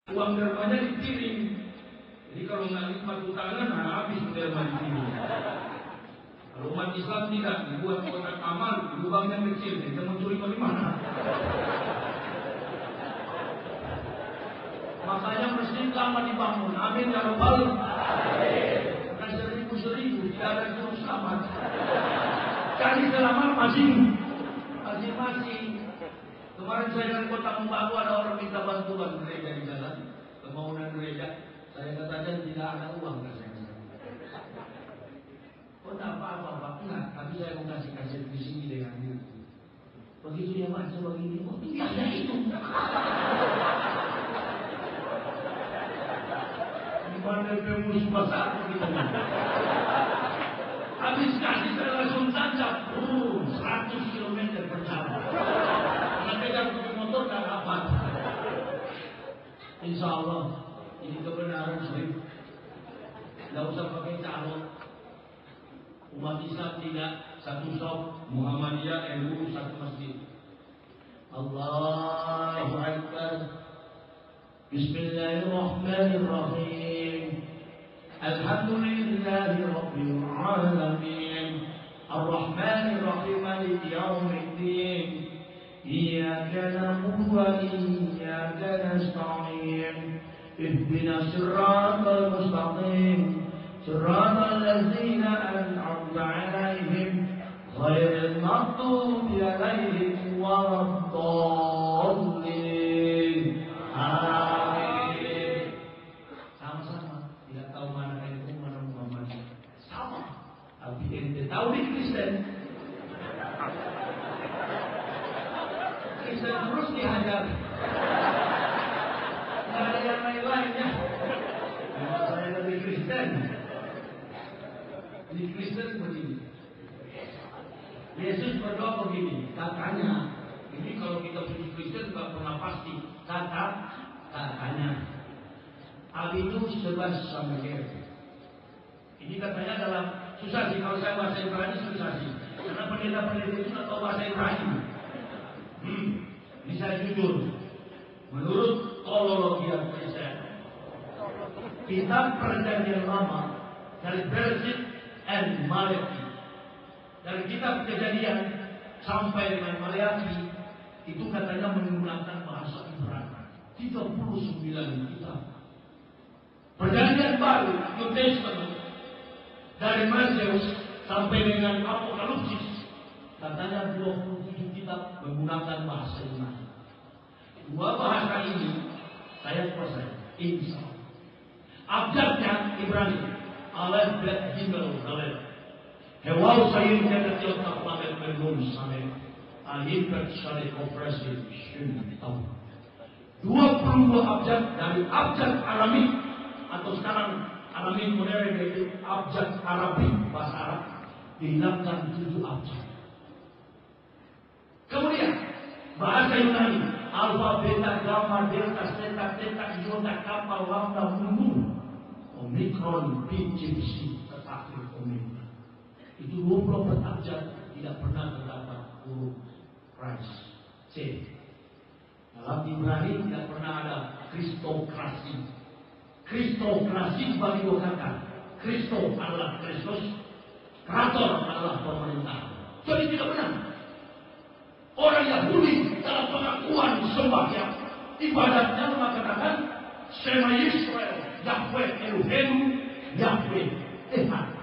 Uang dermanya dikirim. Jadi kalau nggak nikmat utangan, habis derma dikirim. Kalau umat Islam tidak, dibuat kotak amal, lubangnya kecil, kita mau curi bagaimana? Makanya masjid lama dibangun. Amin ya rabbal alamin. Bukan seribu-seribu, tidak ada juru selamat. Cari selamat masing-masing. Kemarin saya dengan kota Membaru ada orang minta bantuan gereja di jalan, pembangunan gereja. Saya katakan tidak ada uang katanya. Oh tak apa-apa Pak, enggak. Tapi saya mau kasih di sini dengan diri. Begitu dia baca begini, oh tidak ada itu. Gimana pemus besar begitu? Habis kasih saya langsung tancap, 100 km per jam. Pegang pakai motor dan apa? Insya Allah ini kebenaran sih. Tidak usah pakai calon. Umat Islam tidak satu shop, Muhammadiyah, NU satu masjid. Allahu Akbar. Bismillahirrahmanirrahim. Alhamdulillahi Rabbil Alamin. Ar-Rahmanir Rahim Maliki Yawmiddin. إياك نعبد وإياك نستعين اهدنا الصراط المستقيم صراط الذين أنعمت عليهم غير المغضوب عليهم ولا الضالين آمين. Sama-sama tidak tahu mana NU mana Muhammadiyah. Sama. Tapi ente tahu di Kristen. Kristen terus dihajar. Tidak ada yang lain-lainnya. Saya lebih Kristen. Di Kristen begini. Yesus berdoa begini. Katanya. Ini kalau kita punya Kristen tidak pernah pasti. Katanya. Abinus 11 sama dia. Ini katanya dalam susah sih. Kalau saya bahasa Ibrani susah sih. Karena pendeta-pendeta itu tidak tahu bahasa Ibrani. Ini saya jujur. Menurut teologi Kristen, kitab Perjanjian Lama dari Bereshit dan Malaki, dari kitab Kejadian sampai dengan Maleakhi itu katanya menggunakan bahasa Ibrani. 39 kitab. Perjanjian Baru New Testament dari Matius sampai dengan Apokalipsis katanya 27 kitab menggunakan bahasa Yunani. Dua bahasa ini saya kuasai, insya Allah. Abjadnya Ibrani, Alef Bet Gimel Dalel. Hewau sayın kenetiyot taklamet mengun sanet. Ahin bet syarih operasi syun tahu. 22 abjad dari abjad Arami atau sekarang Arami modern yaitu abjad Arabi bahasa Arab dihilangkan 7 abjad. Kemudian bahasa Yunani alfa, beta, gamma, delta, theta, theta, iota, kappa, lambda, mu, omikron, pi, c, tetapi omega. Itu 24 abjad tidak pernah terdapat huruf Christ, C. Dalam Ibrani tidak pernah ada kristokrasi. Kristokrasi bagi dua kata. Kristo adalah Kristus, Krator adalah pemerintah. Jadi tidak benar. Orang Yahudi dalam pengakuan sembahnya, ibadatnya mengatakan Shema Yisrael, Yahweh Elohim, Yahweh Ehad.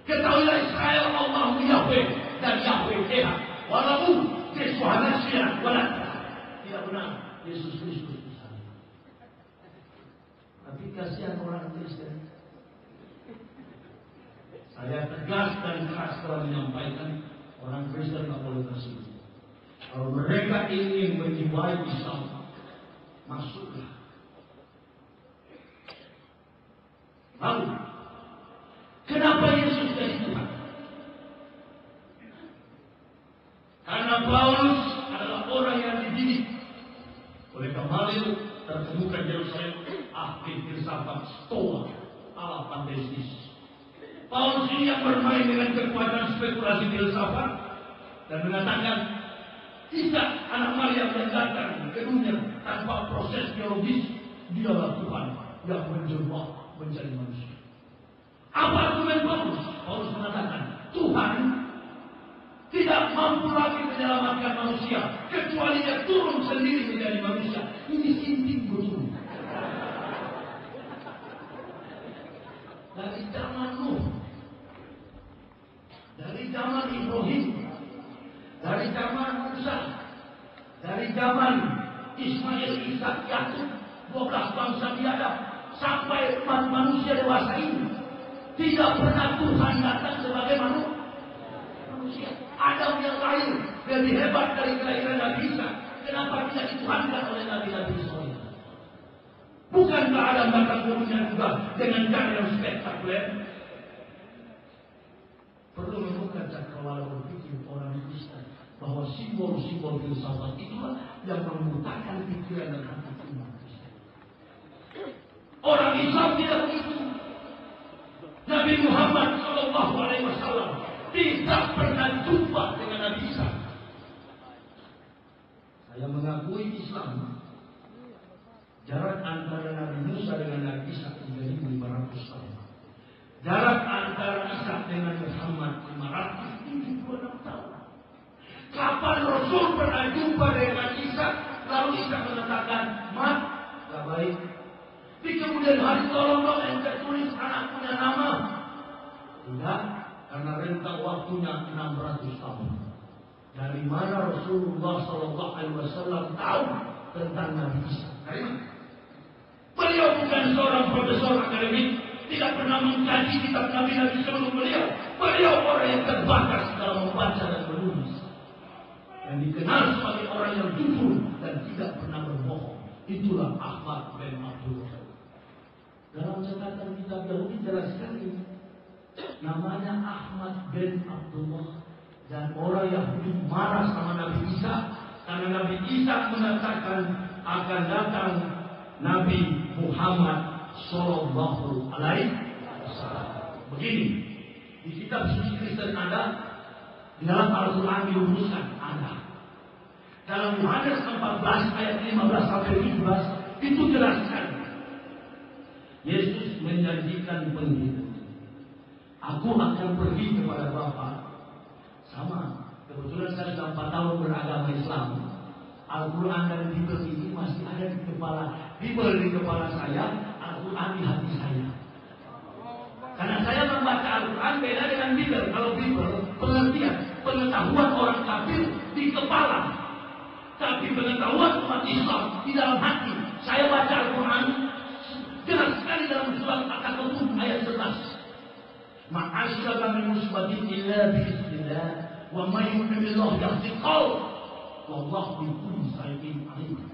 Ketahuilah Israel, Allah Yahweh dan Yahweh Ehad. Walaupun Yesus Syirah, tidak benar Yesus Kristus di sana. Tapi kasihan orang Kristen. Saya tegas dan keras telah menyampaikan orang Kristen tak boleh tersinggung. Kalau mereka ingin menjiwai Islam, masuklah. Lalu, kenapa Yesus jadi Tuhan? Karena Paulus adalah orang yang dididik oleh Gamaliel terkemuka Yerusalem, ahli filsafat Stoa ala panteistis. Paulus ini yang bermain dengan kekuatan spekulasi filsafat dan mengatakan jika anak Maria datang ke dunia tanpa proses biologis, Dialah Tuhan yang menjelma menjadi manusia. Apa argumen Paulus? Paulus mengatakan Tuhan tidak mampu lagi menyelamatkan manusia kecuali Dia turun sendiri menjadi manusia. Ini inti betul. Dari zaman Nuh, dari zaman Ibrahim, dari zaman Musa, dari zaman Ismail, Ishak, Yakub, 12 bangsa biadab, sampai umat manusia dewasa ini, tidak pernah Tuhan datang sebagai manusia. Adam yang lahir lebih hebat dari kelahiran Nabi Isa. Kenapa tidak dituhankan oleh Nabi-Nabi Israel? Bukankah Adam datang ke dunia juga dengan cara yang spektakuler? Perlu menemukan cakrawala berpikir orang Kristen bahwa simbol-simbol filsafat itulah yang membutakan pikiran dan hati umat Kristen. Orang Islam tidak begitu. Nabi Muhammad SAW tidak pernah jumpa dengan Nabi Isa. Saya mengakui Islam. Jarak antara Nabi Musa dengan Nabi Isa 3.500 tahun. Jarak antara Isa dengan Muhammad 576 tahun. Kapan Rasul pernah jumpa dengan Isa, lalu Isa mengatakan, "Mat, gak baik." Di kemudian hari tolong ente tulis anak punya nama. Tidak, karena rentang waktunya 600 tahun. Dari mana Rasulullah SAW tahu tentang Nabi Isa? Dari mana? Beliau bukan seorang profesor akademik, tidak pernah mengkaji kitab Nabi-Nabi sebelum beliau. Beliau orang yang terbatas dalam membaca dan menulis, yang dikenal sebagai orang yang jujur dan tidak pernah berbohong. Itulah Ahmad bin Abdullah. Dalam catatan kitab Yahudi jelas sekali namanya Ahmad bin Abdullah. Dan orang Yahudi marah sama Nabi Isa karena Nabi Isa mengatakan akan datang Nabi Muhammad Sallallahu Alaihi Wasallam. Begini, di kitab suci Kristen ada, di dalam Al-Quran dirumuskan ada. Dalam Yohanes 14 ayat 15 sampai 17 itu jelas sekali. Yesus menjanjikan begini, aku akan pergi kepada Bapa. Sama, kebetulan saya sudah 4 tahun beragama Islam. Al-Quran dan Bible ini masih ada di kepala. Bible di kepala saya, Al-Quran di hati saya. Karena saya membaca Al-Quran beda dengan Bible. Kalau Bible, pengertian, pengetahuan orang kafir di kepala. Tapi pengetahuan umat Islam di dalam hati. Saya baca Al-Quran jelas sekali dalam surat Al-Kahfi ayat 11. Ma'asyara min musbatin illa biiznillah wa may yu'minillahu yahdi qalb wallahu bikulli shay'in alim.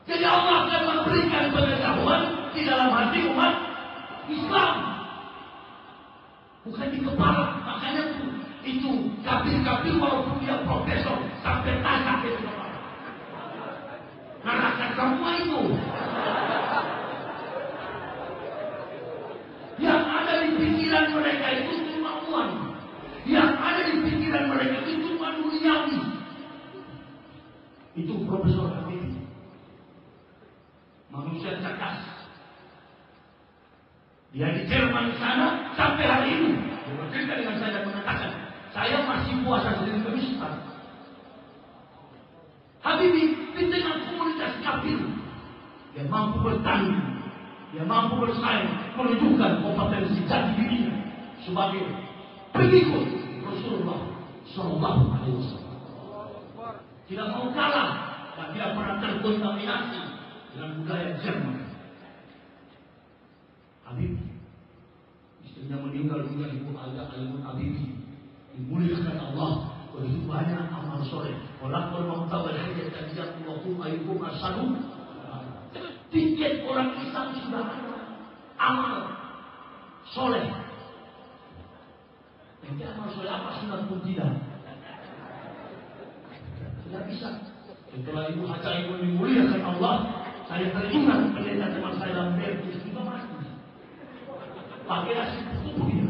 Jadi Allah akan memberikan pengetahuan di dalam hati umat Islam, bukan di kepala. Makanya itu kafir-kafir walaupun dia profesor sampai tasak di kepala. Ngarahkan semua itu. Yang ada di pikiran mereka itu cuma uang. Yang ada di pikiran mereka itu cuma duniawi. Itu Profesor Habibie, manusia cerdas. Dia di Jerman sana sampai hari ini. Dia bercerita dengan saya dan mengatakan, saya masih puasa Senin Kamis. Habibie di tengah komunitas kafir, dia mampu bertanding, dia mampu bersaing, menunjukkan kompetensi jati dirinya sebagai pengikut Rasulullah Sallallahu Alaihi Wasallam. Tidak mau kalah dan tidak pernah terkontaminasi dengan budaya Jerman. Habibie, istrinya meninggal juga ibu Aga Alimun Habibie, dimuliakan Allah, begitu banyak amal soleh. Walakul mautabal hajat tajiyatullahu ayyukum asadu. Tiket orang Islam sudah ada, amal soleh. Yang amal soleh apa sunat pun tidak. Tidak bisa. Setelah ibu Haja ibu dimuliakan Allah, saya teringat pendeta teman saya dalam berkus juga mati. Pakai nasi putih.